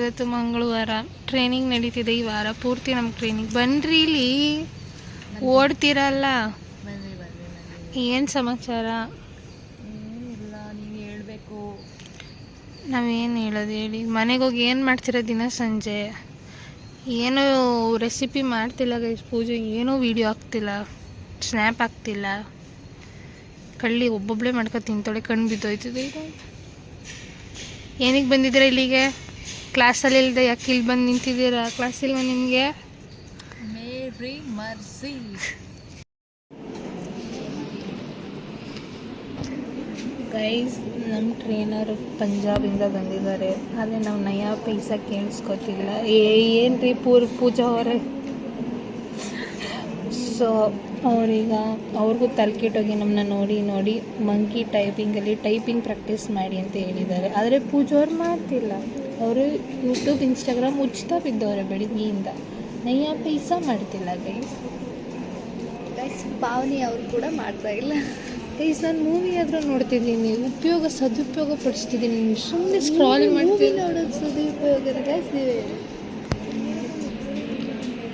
ಇವತ್ತು ಮಂಗಳವಾರ ಟ್ರೈನಿಂಗ್ ನಡೀತಿದೆ. ಈ ವಾರ ಪೂರ್ತಿ ನಮ್ಮ ಟ್ರೈನಿಂಗ್. ಬನ್ರಿ ಇಲ್ಲಿ, ಓಡ್ತಿರಲ್ಲ. ಏನು ಸಮಾಚಾರ? ಏನಿಲ್ಲ, ನೀವು ಹೇಳಬೇಕು. ನಾವೇನು ಹೇಳೋದು ಹೇಳಿ. ಮನೆಗೆ ಹೋಗಿ ಏನು ಮಾಡ್ತೀರ ದಿನ ಸಂಜೆ? ಏನೂ ರೆಸಿಪಿ ಮಾಡ್ತಿಲ್ಲ ಗೈಸ್. ಪೂಜೆ ಏನೂ ವೀಡಿಯೋ ಹಾಕ್ತಿಲ್ಲ, ಸ್ನ್ಯಾಪ್ ಹಾಕ್ತಿಲ್ಲ. ಕಳ್ಳಿ ಒಬ್ಬೊಬ್ಬಳೇ ಮಾಡ್ಕೊ ತಿಂತಾಳೆ. ಕಣ್ಣು ಬಿದ್ದೋಯ್ತದೆ. ಏನಕ್ಕೆ ಬಂದಿದ್ದೀರಾ ಇಲ್ಲಿಗೆ? ಕ್ಲಾಸಲ್ಲಿ ಇಲ್ಲದೆ ಯಾಕೆ ಇಲ್ಲಿ ಬಂದು ನಿಂತಿದ್ದೀರಾ? ಕ್ಲಾಸ್ ಇಲ್ವಾ ನಿಮಗೆ? ಮೇರಿ ಮರ್ಸಿ. ಗೈಸ್, ನಮ್ಮ ಟ್ರೈನರ್ ಪಂಜಾಬಿಂದ ಬಂದಿದ್ದಾರೆ. ಆದರೆ ನಾವು ನಯಾ ಪೈಸಾ ಕೇಳಿಸ್ಕೊತಿಲ್ಲ. ಏನು ರೀ ಪೂಜಾ ಅವರೇ? ಸೊ ಅವ್ರಿಗೂ ತಲೆಕೆಟ್ಟೋಗಿ ನಮ್ಮನ್ನ ನೋಡಿ ಮಂಕಿ ಟೈಪಿಂಗಲ್ಲಿ ಟೈಪಿಂಗ್ ಪ್ರಾಕ್ಟೀಸ್ ಮಾಡಿ ಅಂತ ಹೇಳಿದ್ದಾರೆ. ಆದರೆ ಪೂಜಾ ಅವ್ರು ಮಾಡ್ತಿಲ್ಲ. ಅವರು ಯೂಟ್ಯೂಬ್ ಇನ್ಸ್ಟಾಗ್ರಾಮ್ ಉಚಿತ ಬಿದ್ದವ್ರೆ ಬೆಳಿಗ್ಗೆಯಿಂದ. ನಯ್ಯ ಪೈಸಾ ಮಾಡ್ತಿಲ್ಲ ಗೈಸ್. ಪಾವನಿ ಅವರು ಕೂಡ ಮಾಡ್ತಾ ಇಲ್ಲ ಗೈಸ್. ನಾನು ಮೂವಿ ಆದರೂ ನೋಡ್ತಿದ್ದೀನಿ, ಸದುಪಯೋಗ ಪಡಿಸ್ತಿದ್ದೀನಿ. ಸುಮ್ಮನೆ ಸ್ಕ್ರಾಲ್ ಮಾಡ್ತೀನಿ. ನೋಡೋದು ಸದುಪಯೋಗ ಗೈಸ್. ನೀವೇ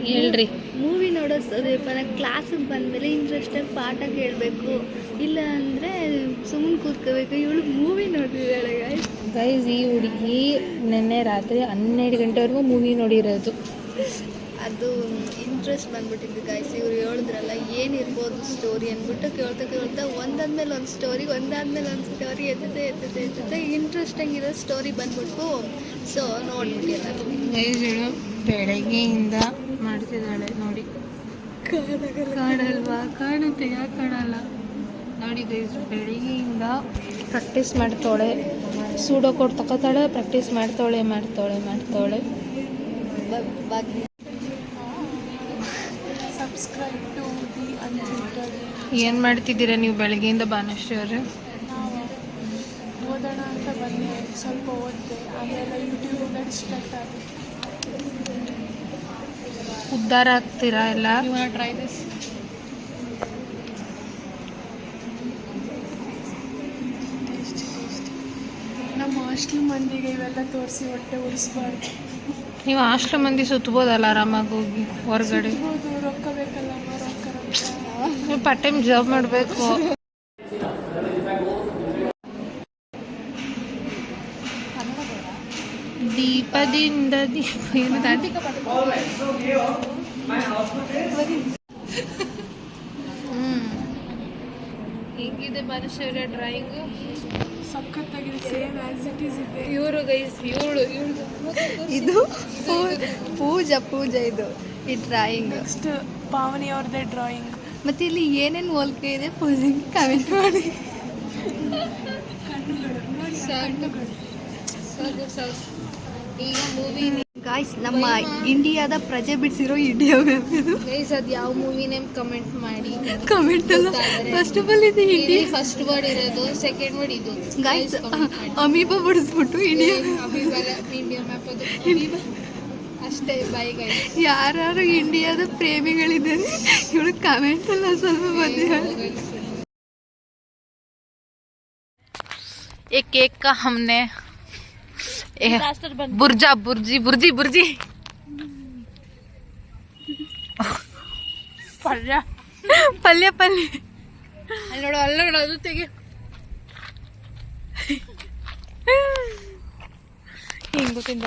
ಹೇಳ್ರಿ. ಮೂವಿ ನೋಡೋದು ಸದುಪಯೋಗ. ಕ್ಲಾಸಿಗೆ ಬಂದಮೇಲೆ ಇಂಟ್ರೆಸ್ಟಾಗಿ ಪಾಠ ಕೇಳಬೇಕು, ಇಲ್ಲ ಅಂದರೆ ಸುಮ್ಮನೆ ಕೂತ್ಕೋಬೇಕು. ಇವಳು ಮೂವಿ ನೋಡ್ತಿದ್ದಾಳೆ ಗೈಸ್. ಈ ಹುಡುಗಿ ನಿನ್ನೆ ರಾತ್ರಿ 12 ಗಂಟೆವರೆಗೂ ಮೂವಿ ನೋಡಿರೋದು. ಅದು ಇಂಟ್ರೆಸ್ಟ್ ಬಂದ್ಬಿಟ್ಟಿದ್ದು ಗೈಸ್. ಇವ್ರು ಹೇಳಿದ್ರಲ್ಲ ಏನಿರ್ಬೋದು ಸ್ಟೋರಿ ಅಂದ್ಬಿಟ್ಟು ಕೇಳ್ತಾ ಒಂದಾದ್ಮೇಲೆ ಒಂದು ಸ್ಟೋರಿ ಎತ್ತದೆ ಇಂಟ್ರೆಸ್ಟಿಂಗ್ ಸ್ಟೋರಿ ಬಂದ್ಬಿಟ್ಟು. ಸೊ ನೋಡ್ಬಿಟ್ಟಿಲ್ಲ ಗೈಸ್. ಇವಳು ಬೆಳಗ್ಗೆಯಿಂದ ಮಾಡ್ತಿದ್ದಾಳೆ ನೋಡಿ. ಕಾಣಲ್ವಾ? ಕಾಣುತ್ತೆ, ಯಾಕೆ ಕಾಣಲ್ಲ ನೋಡಿ ಗೈಸ್. ಬೆಳಗ್ಗೆಯಿಂದ ಪ್ರಾಕ್ಟೀಸ್ ಮಾಡ್ತಾಳೆ. ಸೂಡೋ ಕೋಡ್ ತಗೋತಾಳೆ, ಪ್ರಾಕ್ಟೀಸ್ ಮಾಡ್ತಾಳೆ. ಏನು ಮಾಡ್ತಿದ್ದೀರಾ ನೀವು ಬೆಳಗ್ಗೆಯಿಂದ ಭಾನುಶ್ರೀ ಅವರೇ? ಓದೋಣ ಅಂತ ಬಂದೆ, ಸ್ವಲ್ಪ ಓದಿದೆ, ಆಮೇಲೆ ಯೂಟ್ಯೂಬ್ ಸ್ಟಾರ್ಟ್ ಆಗಿದೆ. ಉದ್ಧಾರ ಆಗ್ತೀರಾ ಎಲ್ಲ? Try this. ನಮ್ಮ ಹಾಸ್ಟೆಲ್ ಮಂದಿಗೆ ಇವೆಲ್ಲ ತೋರಿಸಿ ಹೊಟ್ಟೆ ಉಳಿಸ್ಬಾರ್ದು. ನೀವು ಹಾಸ್ಟೆಲ್ ಮಂದಿ ಸುತ್ತಬೋದಲ್ಲ ಆರಾಮಾಗಿ ಹೋಗಿ ಹೊರಗಡೆ. ರೊಕ್ಕ ಬೇಕಲ್ಲ, ನೀವು ಪಾರ್ಟ್ ಟೈಮ್ ಜಾಬ್ ಮಾಡಬೇಕು. ದೀಪದಿಂದ ಹೇಗಿದೆ ಭಾನುಶ್ರೀ ಡ್ರಾಯಿಂಗು? ಸಖತ್ತಾಗಿದೆ, ಸೇಮ್ ಆಸ್ ಇಟ್ ಈಸ್ ಇದೆ. ಇವರು ಗೈಸ್, ಇದು ಪೂಜಾ ಇದು ಈ ಡ್ರಾಯಿಂಗ್. ನೆಕ್ಸ್ಟ್ ಪಾವನಿ ಅವ್ರದ್ದೇ ಡ್ರಾಯಿಂಗ್. ಮತ್ತೆ ಇಲ್ಲಿ ಏನೇನು ಹೋಲಿಕೆ ಇದೆ ಪೂಜೆಗೆ ಕಮೆಂಟ್ ಮಾಡಿ. ಈಗ ಮೂವಿ ಗಾಯ್ಸ್, ನಮ್ಮ ಇಂಡಿಯಾದ ಪ್ರಜೆ ಬಿಡಿಸಿರೋ ಇಂಡಿಯಾ ಮ್ಯಾಪ್ ಇದು ಗೈಸ್. ಅದು ಯಾವ ಮೂವಿ ನೇಮ್ ಕಮೆಂಟ್ ಮಾಡಿ. ಕಮೆಂಟ್ ಅಲ್ಲ, ಫಸ್ಟ್ ಆಫ್ ಆಲ್ ಇದು ಇಂಡಿಯಾ. ಫಸ್ಟ್ ವರ್ಡ್ ಇರೋದು, ಸೆಕೆಂಡ್ ವರ್ಡ್ ಇದು ಗಾಯ್ಸ್. ಅಮೀಬಾ ಬಿಡಿಸ್ಬಿಟ್ಟು ಇಂಡಿಯಾ ಮ್ಯಾಪ್ ಅದು ಅಷ್ಟೇ. Bye guys. ಯಾರು ಇಂಡಿಯಾದ ಪ್ರೇಮಿಗಳಿದ್ದಾರೆ ಇವಳು ಕಮೆಂಟ್ ಅಲ್ಲ ಸ್ವಲ್ಪ ಬಂದಿದ್ದಾರೆ. एक केक का हमने बुर्जी ಪಲ್ಯ ಅಲ್ಲಿ ನೋಡು ಅದು ತೆಗಿ. ಹಿಂಗೂ ತಿಂದ